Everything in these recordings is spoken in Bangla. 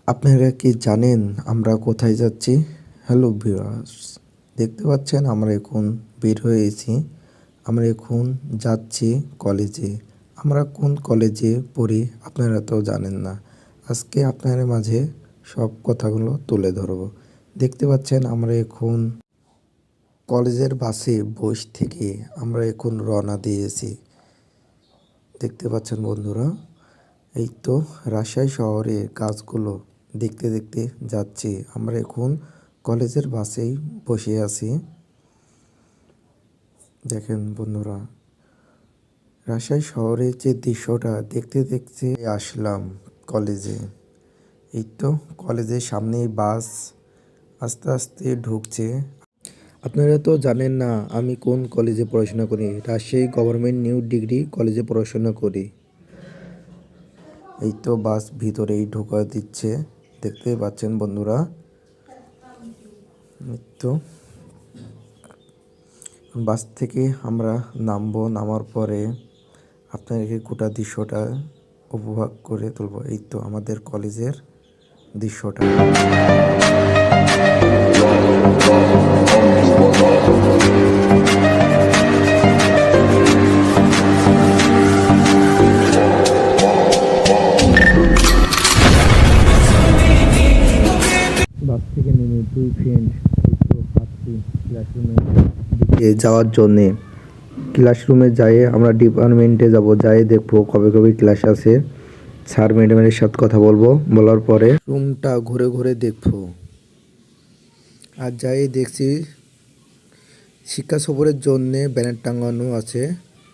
আপনারা কি জানেন আমরা কোথায় যাচ্ছি? হ্যালো ভিউয়ার্স, দেখতে পাচ্ছেন আমরা এখন বের হয়েছি। আমরা এখন যাচ্ছি কলেজে। আমরা কোন কলেজে পড়ি আপনারা তো জানেন না। আজকে আপনাদের মাঝে সব কথাগুলো তুলে ধরব। দেখতে পাচ্ছেন আমরা এখন কলেজের বাসে বসে থেকে আমরা এখন রওনা দিয়েছি। দেখতে পাচ্ছেন বন্ধুরা, এই তো রাজশাহী শহরে গাছগুলো দেখতে দেখতে যাচ্ছি। আমরা এখন কলেজের বাসেই বসে আছি। দেখেন বন্ধুরা, রাজশাহী শহরের যে দৃশ্যটা দেখতে দেখতে আসলাম কলেজে। এই তো কলেজের সামনেই বাস আস্তে আস্তে ঢুকছে। আপনারা তো জানেন না আমি কোন কলেজে পড়াশোনা করি। রাজশাহী গভর্নমেন্ট নিউ ডিগ্রি কলেজে পড়াশোনা করি। এই তো বাস ভিতরেই ঢোকা দিচ্ছে, দেখতে পাচ্ছেন বন্ধুরা। এই তো বাস থেকে আমরা নামবো, নামার পরে আপনাদেরকে গোটা দৃশ্যটা উপভোগ করে তুলব। এই তো আমাদের কলেজের দৃশ্যটা। বাস থেকে নেমে দুই ফ্রেন্ড হাঁটছি ক্লাসরুমে দিকে যাওয়ার জন্যে। ক্লাসরুমে যাই আমরা ডিপার্টমেন্টে যাব, যাই দেখবো কবে কবে ক্লাস আছে, স্যার ম্যাডামের সাথে কথা বলবো, বলার পরে রুমটা ঘুরে ঘুরে দেখবো। আর যাই দেখছি শিক্ষা সফরের জন্যে ব্যানার টাঙানো আছে।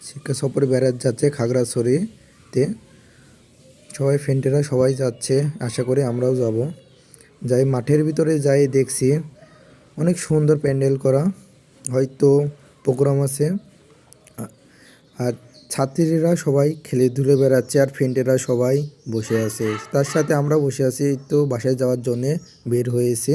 শিক্ষা সফরে বেড়াতে যাচ্ছে খাগড়াছড়িতে। সবাই ফ্রেন্ডেরা সবাই যাচ্ছে, আশা করি আমরাও যাব। যাই মাঠের ভিতরে যাই দেখছি অনেক সুন্দর প্যান্ডেল করা, হয়তো প্রোগ্রাম আছে। আর ছাত্রীরা সবাই খেলে ধুলে বেড়াচ্ছে আর ফ্রেন্ডেরা সবাই বসে আছে, তার সাথে আমরা বসে আছি। তো বাসায় যাওয়ার জন্যে বের হয়েছি।